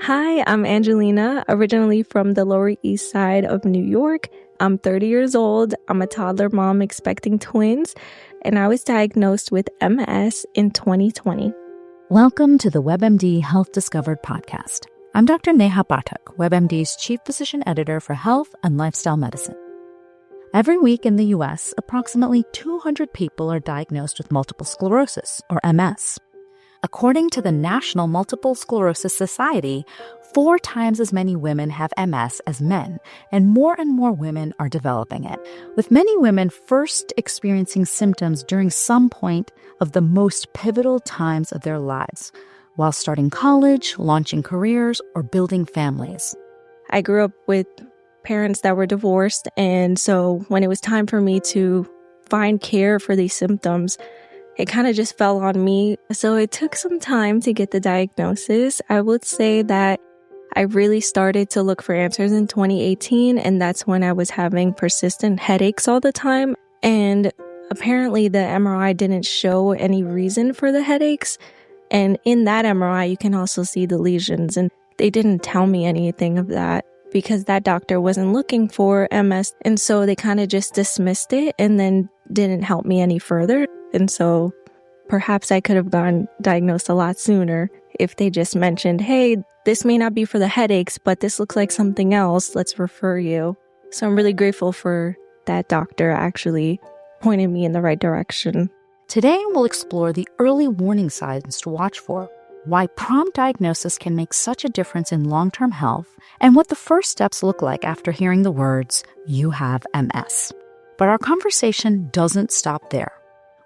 Hi, I'm Angelina, originally from the Lower East Side of New York. I'm 30 years old. I'm a toddler mom expecting twins, and I was diagnosed with MS in 2020. Welcome to the WebMD Health Discovered podcast. I'm Dr. Neha Pathak, WebMD's Chief Physician Editor for Health and Lifestyle Medicine. Every week in the U.S., approximately 200 people are diagnosed with multiple sclerosis, or MS. According to the National Multiple Sclerosis Society, 4 times as many women have MS as men, and more women are developing it, with many women first experiencing symptoms during some point of the most pivotal times of their lives, while starting college, launching careers, or building families. I grew up with parents that were divorced, and so when it was time for me to find care for these symptoms, it kind of just fell on me. So it took some time to get the diagnosis. I would say that I really started to look for answers in 2018, and that's when I was having persistent headaches all the time. And apparently the MRI didn't show any reason for the headaches. And in that MRI, you can also see the lesions, and they didn't tell me anything of that because that doctor wasn't looking for MS. And so they kind of just dismissed it and then didn't help me any further. And so perhaps I could have gotten diagnosed a lot sooner if they just mentioned, hey, this may not be for the headaches, but this looks like something else. Let's refer you. So I'm really grateful for that doctor actually pointing me in the right direction. Today, we'll explore the early warning signs to watch for, why prompt diagnosis can make such a difference in long-term health, and what the first steps look like after hearing the words, "You have MS." But our conversation doesn't stop there.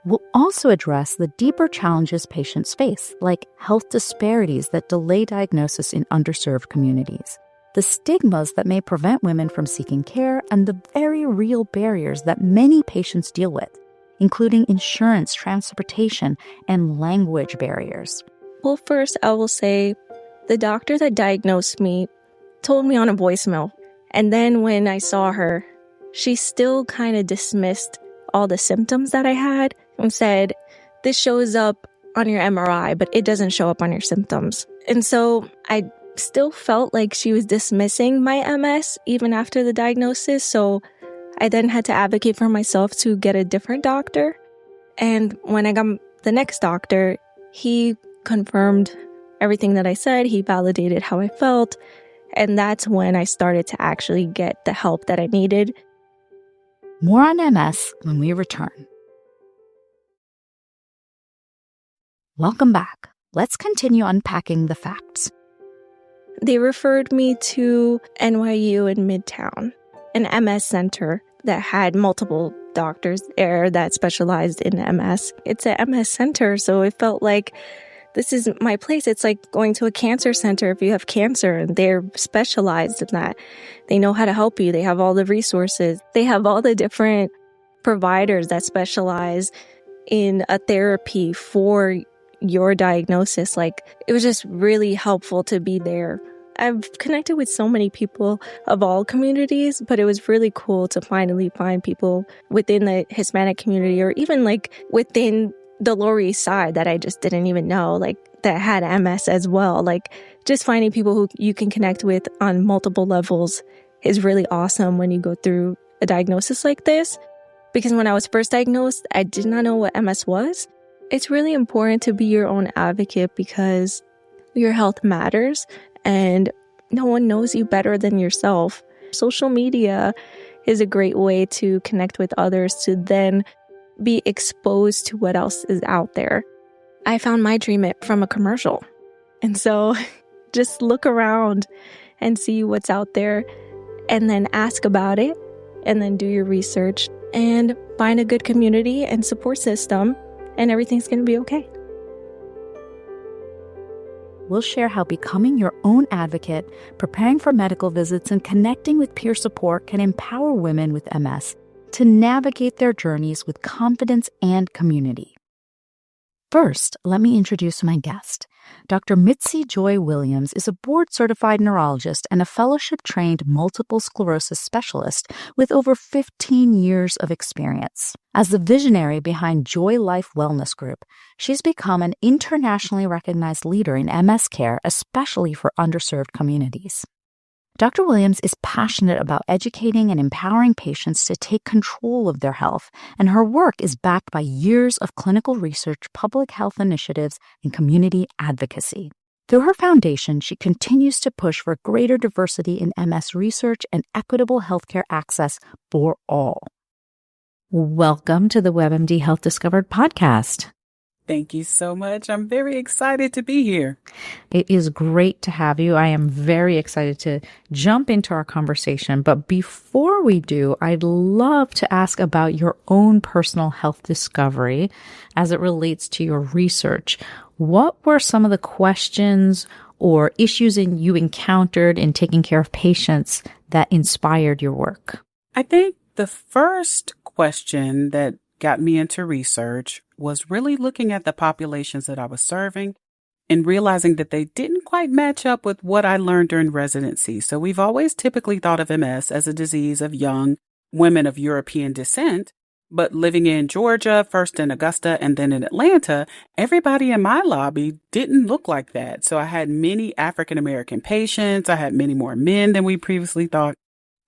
We'll also address the deeper challenges patients face, like health disparities that delay diagnosis in underserved communities, the stigmas that may prevent women from seeking care, and the very real barriers that many patients deal with, including insurance, transportation, and language barriers. Well, first, I will say the doctor that diagnosed me told me on a voicemail. And then when I saw her, she still kind of dismissed all the symptoms that I had and said, this shows up on your MRI, but it doesn't show up on your symptoms. And so I still felt like she was dismissing my MS even after the diagnosis. So I then had to advocate for myself to get a different doctor. And when I got the next doctor, he confirmed everything that I said. He validated how I felt. And that's when I started to actually get the help that I needed. More on MS when we return. Welcome back. Let's continue unpacking the facts. They referred me to NYU in Midtown, an MS center that had multiple doctors there that specialized in MS. It's a MS center, so it felt like this is my place. It's like going to a cancer center if you have cancer, and they're specialized in that. They know how to help you. They have all the resources. They have all the different providers that specialize in a therapy for your diagnosis. Like, it was just really helpful to be there. I've connected with so many people of all communities, but it was really cool to finally find people within the Hispanic community or even like within the Lower East Side that I just didn't even know, like that had MS as well. Like, just finding people who you can connect with on multiple levels is really awesome when you go through a diagnosis like this. Because when I was first diagnosed, I did not know what MS was. It's really important to be your own advocate because your health matters and no one knows you better than yourself. Social media is a great way to connect with others to then be exposed to what else is out there. I found my treatment from a commercial. And so just look around and see what's out there and then ask about it and then do your research and find a good community and support system, and everything's going to be okay. We'll share how becoming your own advocate, preparing for medical visits, and connecting with peer support can empower women with MS to navigate their journeys with confidence and community. First, let me introduce my guest. Dr. Mitzi Joy Williams is a board-certified neurologist and a fellowship-trained multiple sclerosis specialist with over 15 years of experience. As the visionary behind Joy Life Wellness Group, she's become an internationally recognized leader in MS care, especially for underserved communities. Dr. Williams is passionate about educating and empowering patients to take control of their health, and her work is backed by years of clinical research, public health initiatives, and community advocacy. Through her foundation, she continues to push for greater diversity in MS research and equitable healthcare access for all. Welcome to the WebMD Health Discovered podcast. Thank you so much. I'm very excited to be here. It is great to have you. I am very excited to jump into our conversation. But before we do, I'd love to ask about your own personal health discovery as it relates to your research. What were some of the questions or issues you encountered in taking care of patients that inspired your work? I think the first question that got me into research was really looking at the populations that I was serving and realizing that they didn't quite match up with what I learned during residency. So we've always typically thought of MS as a disease of young women of European descent, but living in Georgia, first in Augusta and then in Atlanta, everybody in my lobby didn't look like that. So I had many African American patients. I had many more men than we previously thought.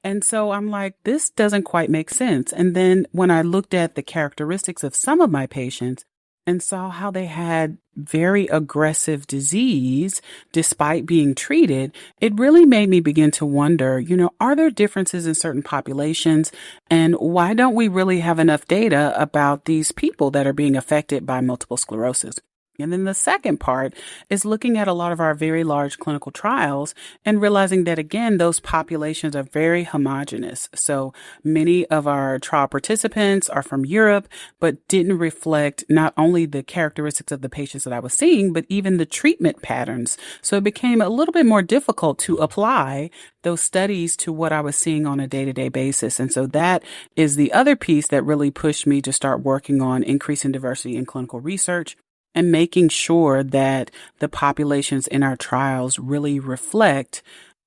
And so I'm like, this doesn't quite make sense. And then when I looked at the characteristics of some of my patients and saw how they had very aggressive disease despite being treated, it really made me begin to wonder, are there differences in certain populations? And why don't we really have enough data about these people that are being affected by multiple sclerosis? And then the second part is looking at a lot of our very large clinical trials and realizing that, again, those populations are very homogenous. So many of our trial participants are from Europe, but didn't reflect not only the characteristics of the patients that I was seeing, but even the treatment patterns. So it became a little bit more difficult to apply those studies to what I was seeing on a day-to-day basis. And so that is the other piece that really pushed me to start working on increasing diversity in clinical research and making sure that the populations in our trials really reflect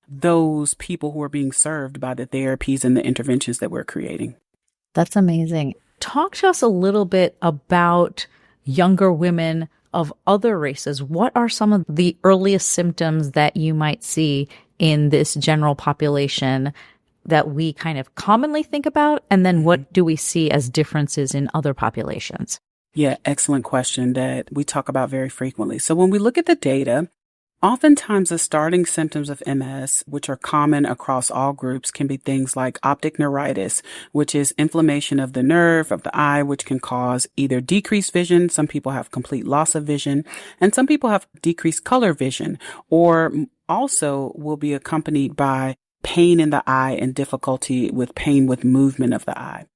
those people who are being served by the therapies and the interventions that we're creating. That's amazing. Talk to us a little bit about younger women of other races. What are some of the earliest symptoms that you might see in this general population that we kind of commonly think about? And then what do we see as differences in other populations? Yeah, excellent question that we talk about very frequently. So when we look at the data, oftentimes the starting symptoms of MS, which are common across all groups, can be things like optic neuritis, which is inflammation of the nerve of the eye, which can cause either decreased vision. Some people have complete loss of vision, and some people have decreased color vision, or also will be accompanied by pain in the eye and difficulty with pain with movement of the eye.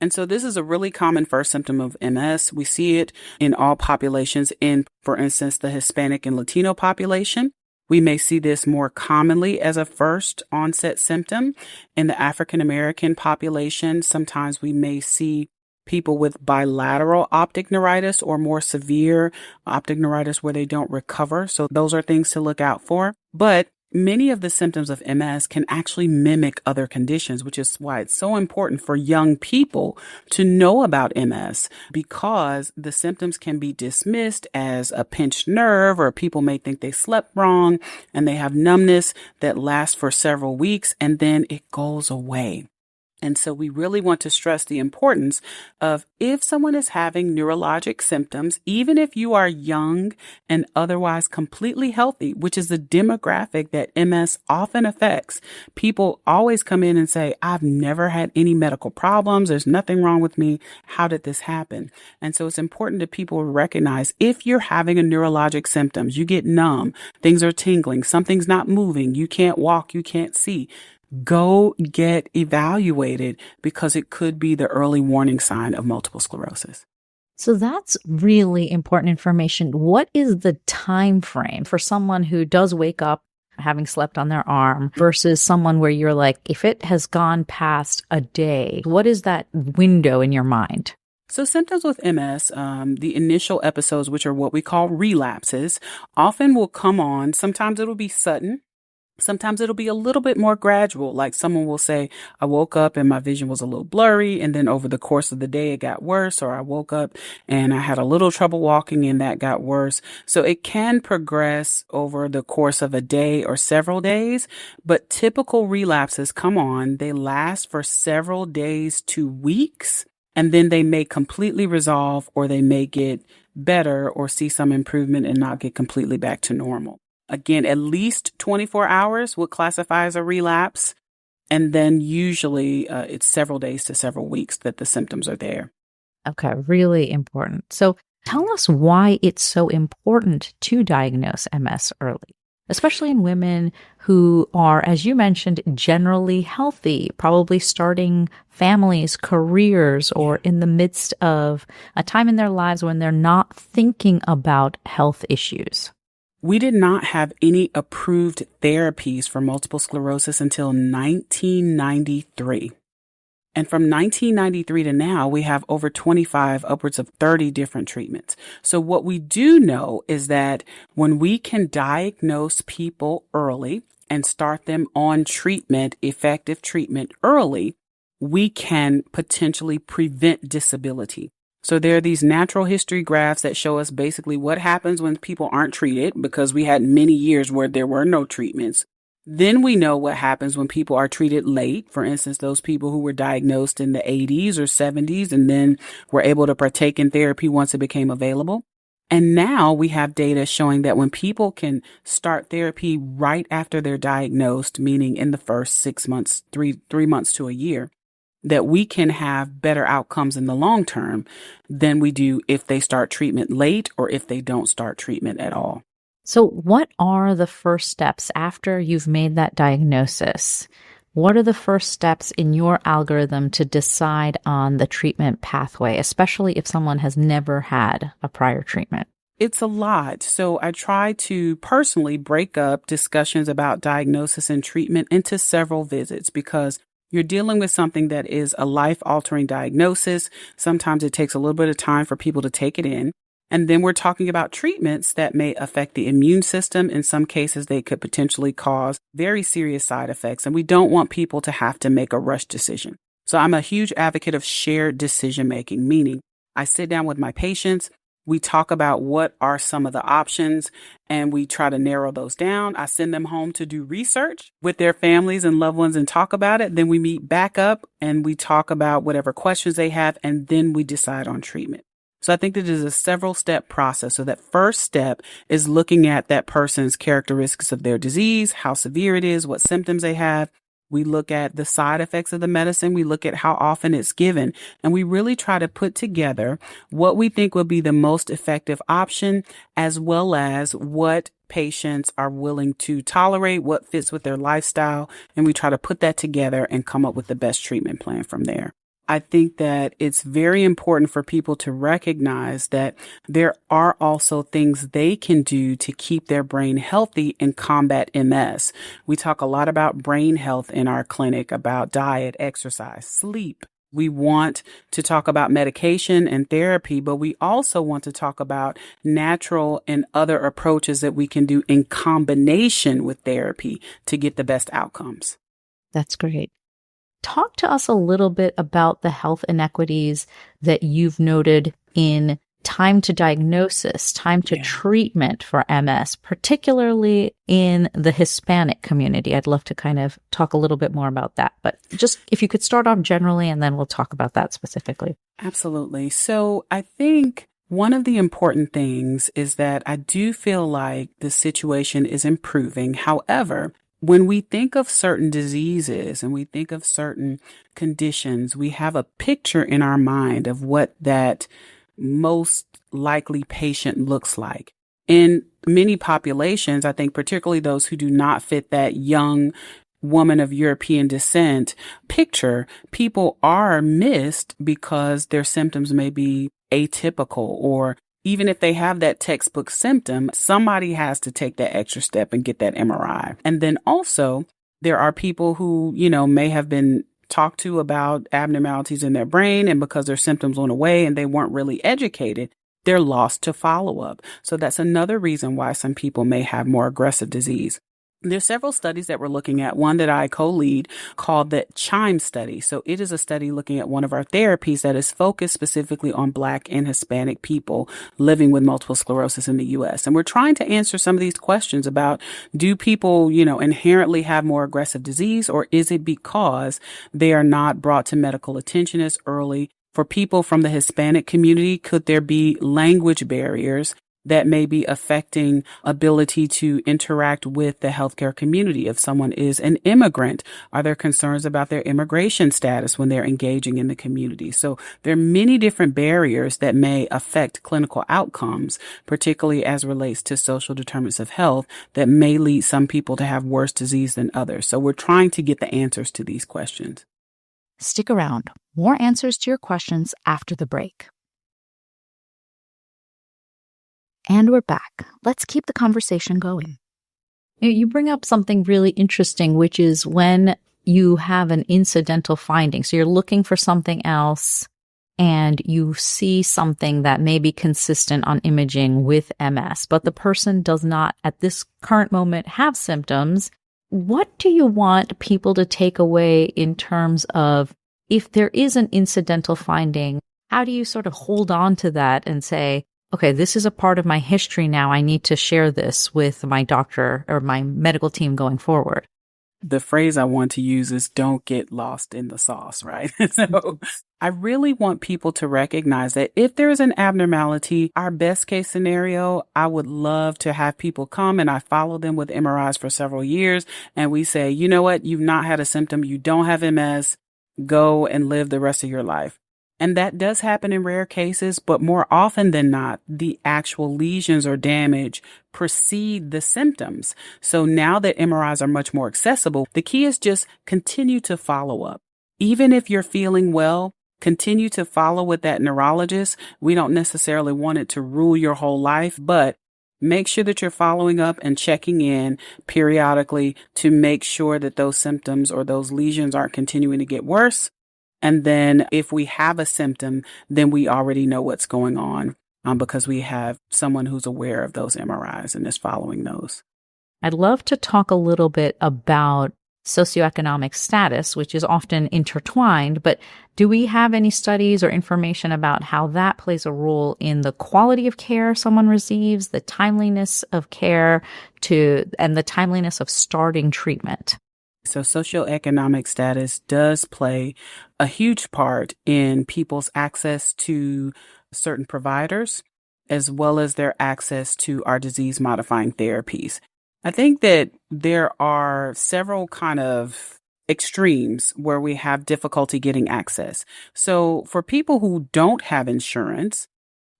And so this is a really common first symptom of MS. We see it in all populations in, for instance, the Hispanic and Latino population. We may see this more commonly as a first onset symptom. In the African American population, sometimes we may see people with bilateral optic neuritis or more severe optic neuritis where they don't recover. So those are things to look out for. But many of the symptoms of MS can actually mimic other conditions, which is why it's so important for young people to know about MS, because the symptoms can be dismissed as a pinched nerve, or people may think they slept wrong and they have numbness that lasts for several weeks and then it goes away. And so we really want to stress the importance of, if someone is having neurologic symptoms, even if you are young and otherwise completely healthy, which is the demographic that MS often affects. People always come in and say, I've never had any medical problems. There's nothing wrong with me. How did this happen? And so it's important that people recognize, if you're having a neurologic symptoms, you get numb, things are tingling, something's not moving, you can't walk, you can't see. Go get evaluated, because it could be the early warning sign of multiple sclerosis. So that's really important information. What is the time frame for someone who does wake up having slept on their arm versus someone where you're like, if it has gone past a day, what is that window in your mind? So symptoms with MS, the initial episodes, which are what we call relapses, often will come on. Sometimes it'll be sudden. Sometimes it'll be a little bit more gradual. Like someone will say, I woke up and my vision was a little blurry. And then over the course of the day, it got worse. Or I woke up and I had a little trouble walking and that got worse. So it can progress over the course of a day or several days. But typical relapses come on. They last for several days to weeks. And then they may completely resolve, or they may get better or see some improvement and not get completely back to normal. Again, at least 24 hours would classify as a relapse. And then usually it's several days to several weeks that the symptoms are there. Okay, really important. So tell us why it's so important to diagnose MS early, especially in women who are, as you mentioned, generally healthy, probably starting families, careers, or in the midst of a time in their lives when they're not thinking about health issues. We did not have any approved therapies for multiple sclerosis until 1993. And from 1993 to now, we have over 25, upwards of 30 different treatments. So what we do know is that when we can diagnose people early and start them on treatment, effective treatment early, we can potentially prevent disability. So there are these natural history graphs that show us basically what happens when people aren't treated, because we had many years where there were no treatments. Then we know what happens when people are treated late. For instance, those people who were diagnosed in the 80s or 70s and then were able to partake in therapy once it became available. And now we have data showing that when people can start therapy right after they're diagnosed, meaning in the first 6 months, three months to a year, that we can have better outcomes in the long term than we do if they start treatment late or if they don't start treatment at all. So what are the first steps after you've made that diagnosis? What are the first steps in your algorithm to decide on the treatment pathway, especially if someone has never had a prior treatment? It's a lot. So I try to personally break up discussions about diagnosis and treatment into several visits, because you're dealing with something that is a life-altering diagnosis. Sometimes it takes a little bit of time for people to take it in. And then we're talking about treatments that may affect the immune system. In some cases, they could potentially cause very serious side effects. And we don't want people to have to make a rush decision. So I'm a huge advocate of shared decision-making, meaning I sit down with my patients. We talk about what are some of the options, and we try to narrow those down. I send them home to do research with their families and loved ones and talk about it. Then we meet back up and we talk about whatever questions they have, and then we decide on treatment. So I think that it is a several step process. So that first step is looking at that person's characteristics of their disease, how severe it is, what symptoms they have. We look at the side effects of the medicine. We look at how often it's given, and we really try to put together what we think would be the most effective option, as well as what patients are willing to tolerate, what fits with their lifestyle. And we try to put that together and come up with the best treatment plan from there. I think that it's very important for people to recognize that there are also things they can do to keep their brain healthy and combat MS. We talk a lot about brain health in our clinic, about diet, exercise, sleep. We want to talk about medication and therapy, but we also want to talk about natural and other approaches that we can do in combination with therapy to get the best outcomes. That's great. Talk to us a little bit about the health inequities that you've noted in time to diagnosis, time to treatment for MS, particularly in the Hispanic community. I'd love to kind of talk a little bit more about that, but just if you could start off generally and then we'll talk about that specifically. Absolutely. So I think one of the important things is that I do feel like the situation is improving. However, when we think of certain diseases and we think of certain conditions, we have a picture in our mind of what that most likely patient looks like. In many populations, I think particularly those who do not fit that young woman of European descent picture, people are missed because their symptoms may be atypical, or even if they have that textbook symptom, somebody has to take that extra step and get that MRI. And then also there are people who, may have been talked to about abnormalities in their brain, and because their symptoms went away and they weren't really educated, they're lost to follow-up. So that's another reason why some people may have more aggressive disease. There's several studies that we're looking at. One that I co-lead called the CHIME study. So it is a study looking at one of our therapies that is focused specifically on Black and Hispanic people living with multiple sclerosis in the U.S. And we're trying to answer some of these questions about, do people, inherently have more aggressive disease, or is it because they are not brought to medical attention as early? For people from the Hispanic community, could there be language barriers that may be affecting ability to interact with the healthcare community? If someone is an immigrant, are there concerns about their immigration status when they're engaging in the community? So there are many different barriers that may affect clinical outcomes, particularly as relates to social determinants of health, that may lead some people to have worse disease than others. So we're trying to get the answers to these questions. Stick around. More answers to your questions after the break. And we're back. Let's keep the conversation going. You bring up something really interesting, which is when you have an incidental finding. So you're looking for something else and you see something that may be consistent on imaging with MS, but the person does not at this current moment have symptoms. What do you want people to take away in terms of, if there is an incidental finding, how do you sort of hold on to that and say, okay, this is a part of my history now. I need to share this with my doctor or my medical team going forward? The phrase I want to use is don't get lost in the sauce, right? So I really want people to recognize that if there is an abnormality, our best case scenario, I would love to have people come and I follow them with MRIs for several years. And we say, you know what? You've not had a symptom. You don't have MS. Go and live the rest of your life. And that does happen in rare cases, but more often than not, the actual lesions or damage precede the symptoms. So now that MRIs are much more accessible, the key is just continue to follow up. Even if you're feeling well, continue to follow with that neurologist. We don't necessarily want it to rule your whole life, but make sure that you're following up and checking in periodically to make sure that those symptoms or those lesions aren't continuing to get worse. And then if we have a symptom, then we already know what's going on because we have someone who's aware of those MRIs and is following those. I'd love to talk a little bit about socioeconomic status, which is often intertwined, but do we have any studies or information about how that plays a role in the quality of care someone receives, the timeliness of care and the timeliness of starting treatment? So socioeconomic status does play a huge part in people's access to certain providers, as well as their access to our disease-modifying therapies. I think that there are several kind of extremes where we have difficulty getting access. So for people who don't have insurance,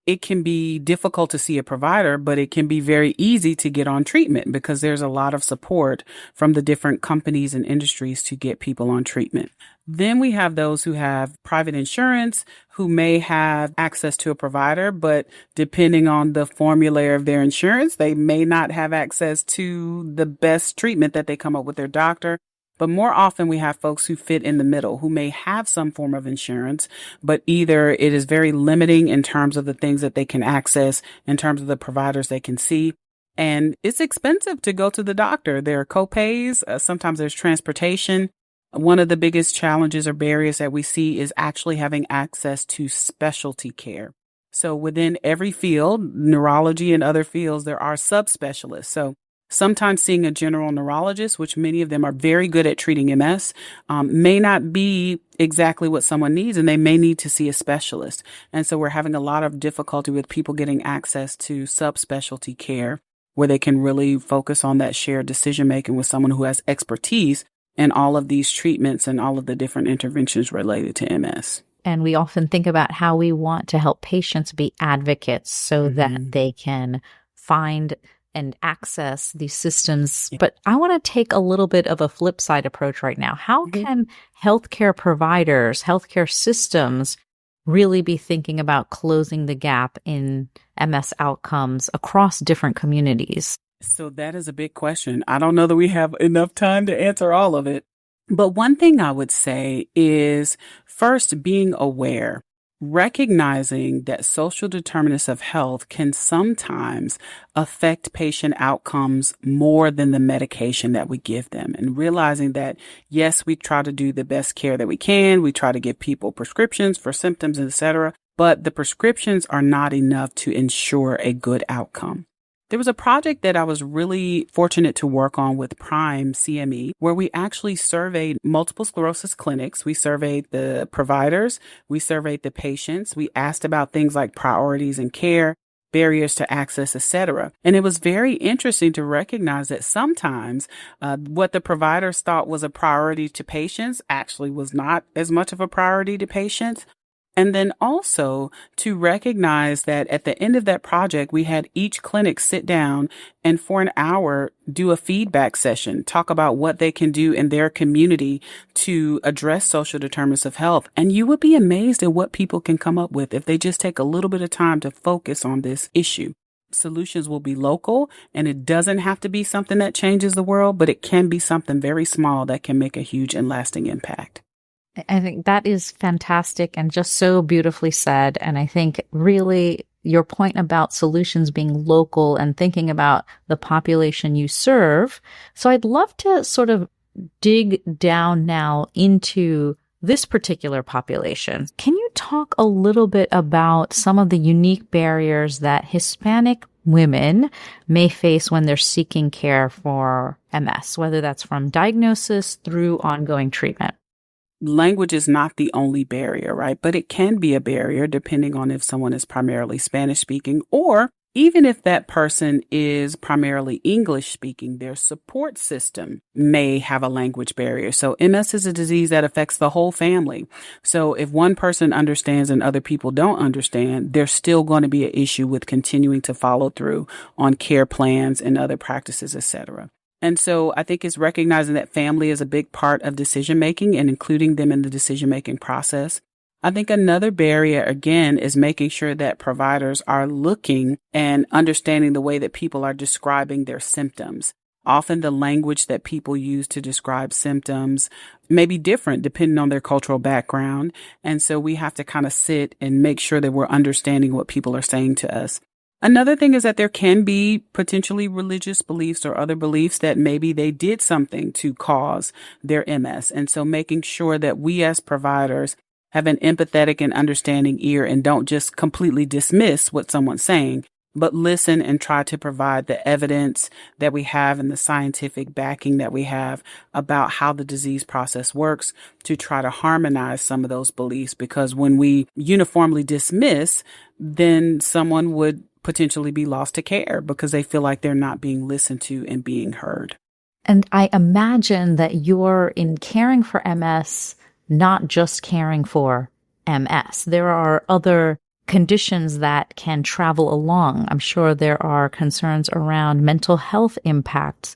it can be difficult to see a provider, but it can be very easy to get on treatment because there's a lot of support from the different companies and industries to get people on treatment. Then we have those who have private insurance who may have access to a provider, but depending on the formulary of their insurance, they may not have access to the best treatment that they come up with their doctor. But more often we have folks who fit in the middle, who may have some form of insurance, but either it is very limiting in terms of the things that they can access, in terms of the providers they can see. And it's expensive to go to the doctor. There are co-pays. Sometimes there's transportation. One of the biggest challenges or barriers that we see is actually having access to specialty care. So within every field, neurology and other fields, there are subspecialists. So sometimes seeing a general neurologist, which many of them are very good at treating MS, may not be exactly what someone needs, and they may need to see a specialist. And so we're having a lot of difficulty with people getting access to subspecialty care where they can really focus on that shared decision making with someone who has expertise in all of these treatments and all of the different interventions related to MS. And we often think about how we want to help patients be advocates so that they can find and access these systems. But I want to take a little bit of a flip side approach right now. How can healthcare providers, healthcare systems really be thinking about closing the gap in MS outcomes across different communities? So that is a big question. I don't know that we have enough time to answer all of it. But one thing I would say is first being aware, recognizing that social determinants of health can sometimes affect patient outcomes more than the medication that we give them, and realizing that, yes, we try to do the best care that we can. We try to give people prescriptions for symptoms, etc., but the prescriptions are not enough to ensure a good outcome. There was a project that I was really fortunate to work on with Prime CME, where we actually surveyed multiple sclerosis clinics. We surveyed the providers, we surveyed the patients, we asked about things like priorities in care, barriers to access, etc. And it was very interesting to recognize that sometimes what the providers thought was a priority to patients actually was not as much of a priority to patients. And then also to recognize that at the end of that project, we had each clinic sit down and for an hour do a feedback session, talk about what they can do in their community to address social determinants of health. And you would be amazed at what people can come up with if they just take a little bit of time to focus on this issue. Solutions will be local, and it doesn't have to be something that changes the world, but it can be something very small that can make a huge and lasting impact. I think that is fantastic and just so beautifully said. And I think really your point about solutions being local and thinking about the population you serve. So I'd love to sort of dig down now into this particular population. Can you talk a little bit about some of the unique barriers that Hispanic women may face when they're seeking care for MS, whether that's from diagnosis through ongoing treatment? Language is not the only barrier, right? But it can be a barrier depending on if someone is primarily Spanish speaking, or even if that person is primarily English speaking, their support system may have a language barrier. So MS is a disease that affects the whole family. So if one person understands and other people don't understand, there's still going to be an issue with continuing to follow through on care plans and other practices, etc. And so I think it's recognizing that family is a big part of decision making and including them in the decision making process. I think another barrier, again, is making sure that providers are looking and understanding the way that people are describing their symptoms. Often the language that people use to describe symptoms may be different depending on their cultural background. And so we have to kind of sit and make sure that we're understanding what people are saying to us. Another thing is that there can be potentially religious beliefs or other beliefs that maybe they did something to cause their MS. And so making sure that we as providers have an empathetic and understanding ear and don't just completely dismiss what someone's saying, but listen and try to provide the evidence that we have and the scientific backing that we have about how the disease process works to try to harmonize some of those beliefs. Because when we uniformly dismiss, then someone would potentially be lost to care because they feel like they're not being listened to and being heard. And I imagine that you're in caring for MS, not just caring for MS. There are other conditions that can travel along. I'm sure there are concerns around mental health impacts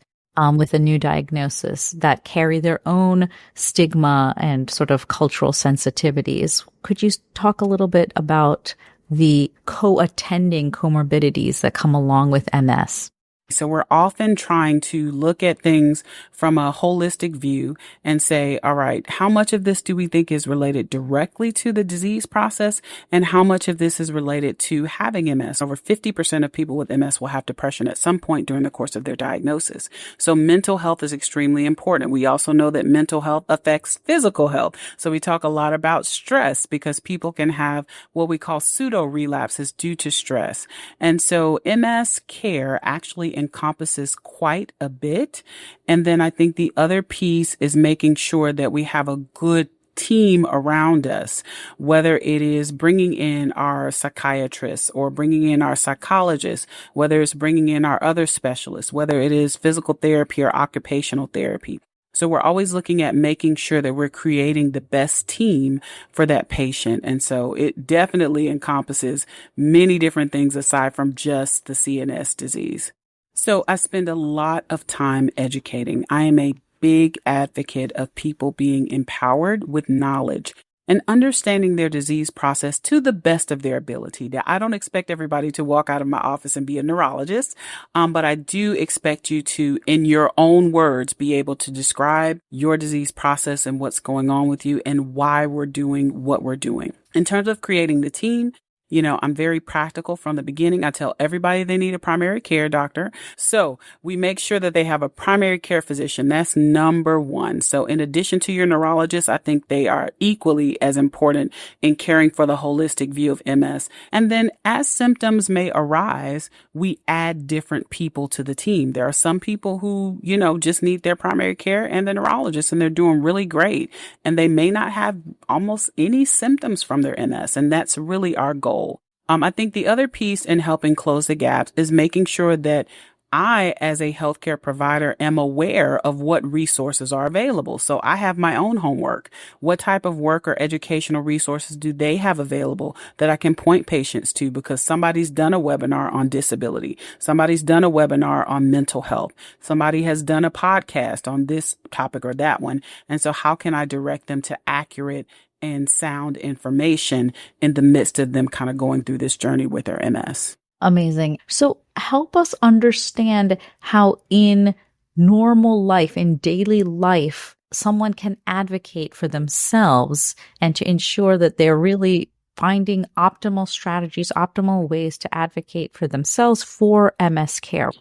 with a new diagnosis that carry their own stigma and sort of cultural sensitivities. Could you talk a little bit about the co-attending comorbidities that come along with MS? So we're often trying to look at things from a holistic view and say, all right, how much of this do we think is related directly to the disease process? And how much of this is related to having MS? Over 50% of people with MS will have depression at some point during the course of their diagnosis. So mental health is extremely important. We also know that mental health affects physical health. So we talk a lot about stress because people can have what we call pseudo relapses due to stress. And so MS care actually encompasses quite a bit. And then I think the other piece is making sure that we have a good team around us, whether it is bringing in our psychiatrists or bringing in our psychologists, whether it's bringing in our other specialists, whether it is physical therapy or occupational therapy. So we're always looking at making sure that we're creating the best team for that patient. And so it definitely encompasses many different things aside from just the CNS disease. So I spend a lot of time educating. I am a big advocate of people being empowered with knowledge. and understanding their disease process to the best of their ability. Now, I don't expect everybody to walk out of my office and be a neurologist, but I do expect you to, in your own words, be able to describe your disease process and what's going on with you and why we're doing what we're doing. In terms of creating the team, I'm very practical from the beginning. I tell everybody they need a primary care doctor. So we make sure that they have a primary care physician. That's number one. So in addition to your neurologist, I think they are equally as important in caring for the holistic view of MS. And then as symptoms may arise, we add different people to the team. There are some people who, just need their primary care and the neurologist, and they're doing really great. And they may not have almost any symptoms from their MS. And that's really our goal. I think the other piece in helping close the gaps is making sure that I, as a healthcare provider, am aware of what resources are available. So I have my own homework. What type of work or educational resources do they have available that I can point patients to because somebody's done a webinar on disability. Somebody's done a webinar on mental health. Somebody has done a podcast on this topic or that one. And so how can I direct them to accurate and sound information in the midst of them kind of going through this journey with their MS? Amazing. So help us understand how in normal life, in daily life, someone can advocate for themselves and to ensure that they're really finding optimal strategies, optimal ways to advocate for themselves for MS care.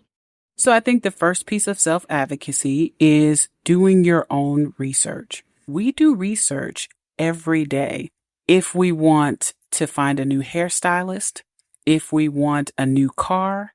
So I think the first piece of self-advocacy is doing your own research. We do research every day. If we want to find a new hairstylist, if we want a new car,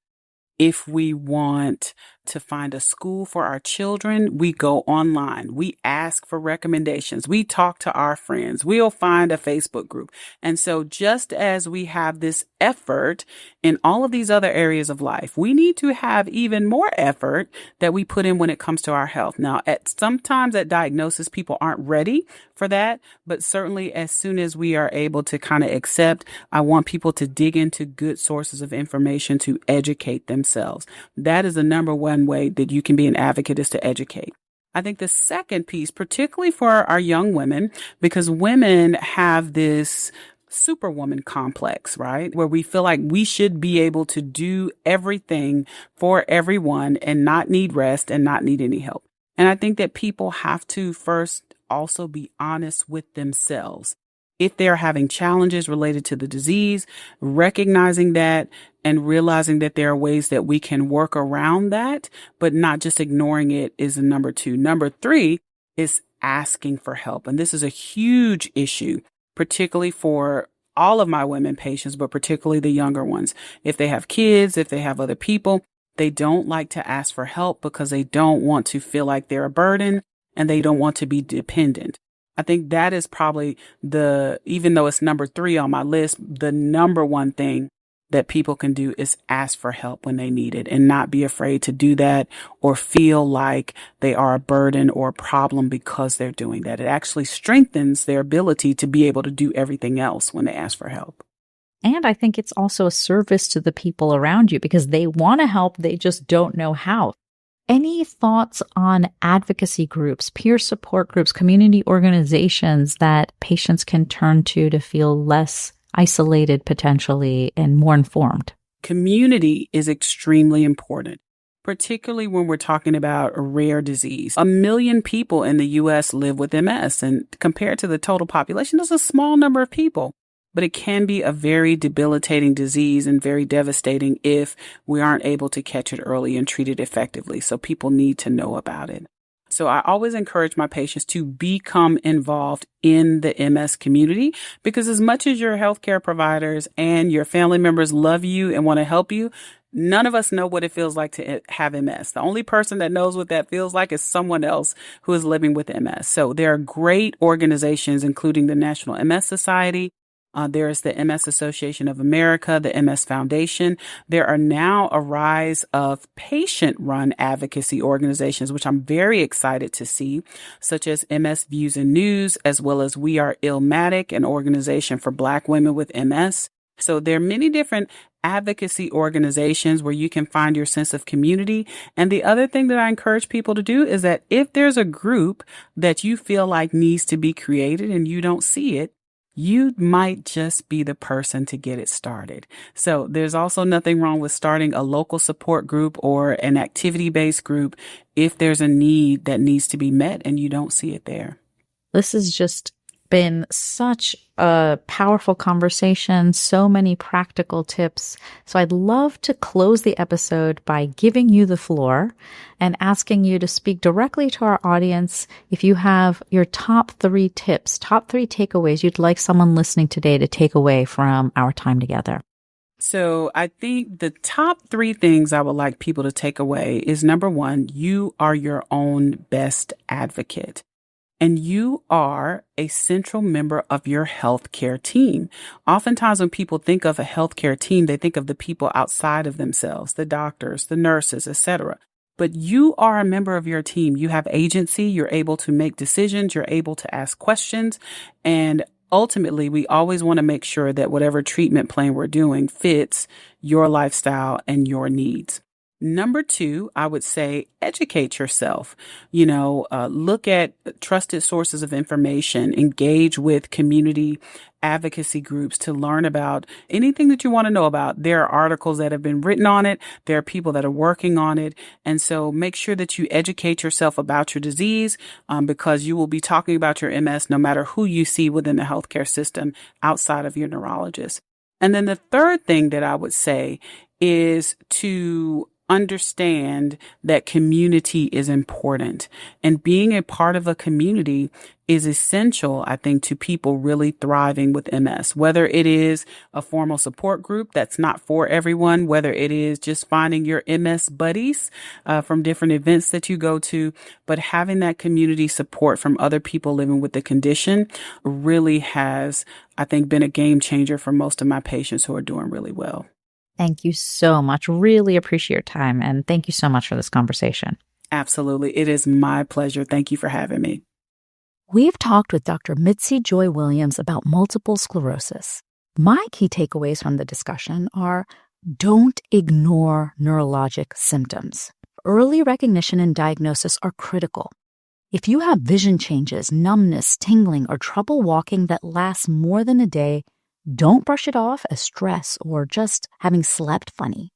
if we want to find a school for our children, we go online. We ask for recommendations. We talk to our friends. We'll find a Facebook group. And so just as we have this effort in all of these other areas of life, we need to have even more effort that we put in when it comes to our health. Now, sometimes at diagnosis, people aren't ready for that, but certainly as soon as we are able to kind of accept, I want people to dig into good sources of information to educate themselves. That is the number one way that you can be an advocate, is to educate. I think the second piece, particularly for our young women, because women have this superwoman complex, right? Where we feel like we should be able to do everything for everyone and not need rest and not need any help. And I think that people have to first also be honest with themselves. If they're having challenges related to the disease, recognizing that and realizing that there are ways that we can work around that, but not just ignoring it, is number two. Number three is asking for help. And this is a huge issue, particularly for all of my women patients, but particularly the younger ones. If they have kids, if they have other people, they don't like to ask for help because they don't want to feel like they're a burden and they don't want to be dependent. I think that is probably even though it's number 3 on my list, the number one thing that people can do is ask for help when they need it and not be afraid to do that or feel like they are a burden or a problem because they're doing that. It actually strengthens their ability to be able to do everything else when they ask for help. And I think it's also a service to the people around you because they want to help, they just don't know how. Any thoughts on advocacy groups, peer support groups, community organizations that patients can turn to feel less isolated potentially and more informed? Community is extremely important, particularly when we're talking about a rare disease. 1 million people in the U.S. live with MS, and compared to the total population, that's a small number of people. But it can be a very debilitating disease and very devastating if we aren't able to catch it early and treat it effectively. So people need to know about it. So I always encourage my patients to become involved in the MS community, because as much as your healthcare providers and your family members love you and want to help you, none of us know what it feels like to have MS. The only person that knows what that feels like is someone else who is living with MS. So there are great organizations, including the National MS Society. There's the MS Association of America, the MS Foundation. There are now a rise of patient-run advocacy organizations, which I'm very excited to see, such as MS Views and News, as well as We Are Illmatic, an organization for Black women with MS. So there are many different advocacy organizations where you can find your sense of community. And the other thing that I encourage people to do is that if there's a group that you feel like needs to be created and you don't see it, you might just be the person to get it started. So there's also nothing wrong with starting a local support group or an activity-based group if there's a need that needs to be met and you don't see it there. This has just been such a powerful conversation, so many practical tips. So I'd love to close the episode by giving you the floor and asking you to speak directly to our audience if you have your top 3 tips, top 3 takeaways you'd like someone listening today to take away from our time together. So I think the top 3 things I would like people to take away is, number 1, you are your own best advocate. And you are a central member of your healthcare team. Oftentimes when people think of a healthcare team, they think of the people outside of themselves, the doctors, the nurses, etc. But you are a member of your team. You have agency. You're able to make decisions. You're able to ask questions. And ultimately, we always want to make sure that whatever treatment plan we're doing fits your lifestyle and your needs. Number 2, I would say educate yourself. Look at trusted sources of information, engage with community advocacy groups to learn about anything that you want to know about. There are articles that have been written on it. There are people that are working on it. And so make sure that you educate yourself about your disease, because you will be talking about your MS no matter who you see within the healthcare system outside of your neurologist. And then the third thing that I would say is to understand that community is important, and being a part of a community is essential, I think, to people really thriving with MS, whether it is a formal support group that's not for everyone, whether it is just finding your MS buddies from different events that you go to, but having that community support from other people living with the condition really has, I think, been a game changer for most of my patients who are doing really well. Thank you so much. Really appreciate your time. And thank you so much for this conversation. Absolutely. It is my pleasure. Thank you for having me. We've talked with Dr. Mitzi Joy Williams about multiple sclerosis. My key takeaways from the discussion are: don't ignore neurologic symptoms. Early recognition and diagnosis are critical. If you have vision changes, numbness, tingling, or trouble walking that lasts more than a day, don't brush it off as stress or just having slept funny.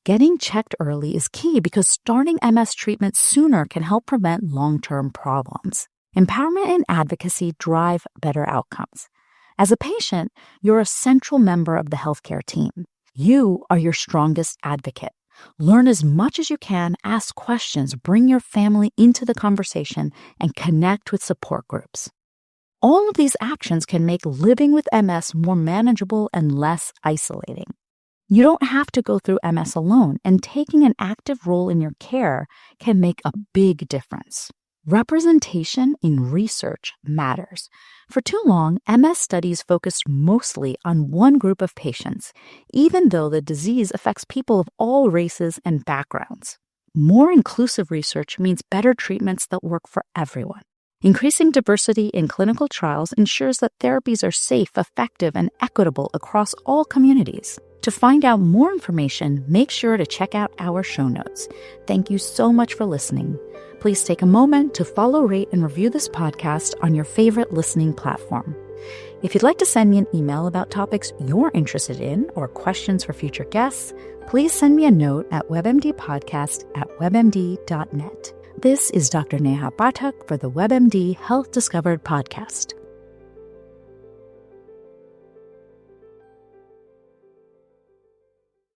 Getting checked early is key because starting MS treatment sooner can help prevent long-term problems. Empowerment and advocacy drive better outcomes. As a patient, you're a central member of the healthcare team. You are your strongest advocate. Learn as much as you can, ask questions, bring your family into the conversation, and connect with support groups. All of these actions can make living with MS more manageable and less isolating. You don't have to go through MS alone, and taking an active role in your care can make a big difference. Representation in research matters. For too long, MS studies focused mostly on one group of patients, even though the disease affects people of all races and backgrounds. More inclusive research means better treatments that work for everyone. Increasing diversity in clinical trials ensures that therapies are safe, effective, and equitable across all communities. To find out more information, make sure to check out our show notes. Thank you so much for listening. Please take a moment to follow, rate, and review this podcast on your favorite listening platform. If you'd like to send me an email about topics you're interested in or questions for future guests, please send me a note at webmdpodcast@webmd.net. This is Dr. Neha Pathak for the WebMD Health Discovered podcast.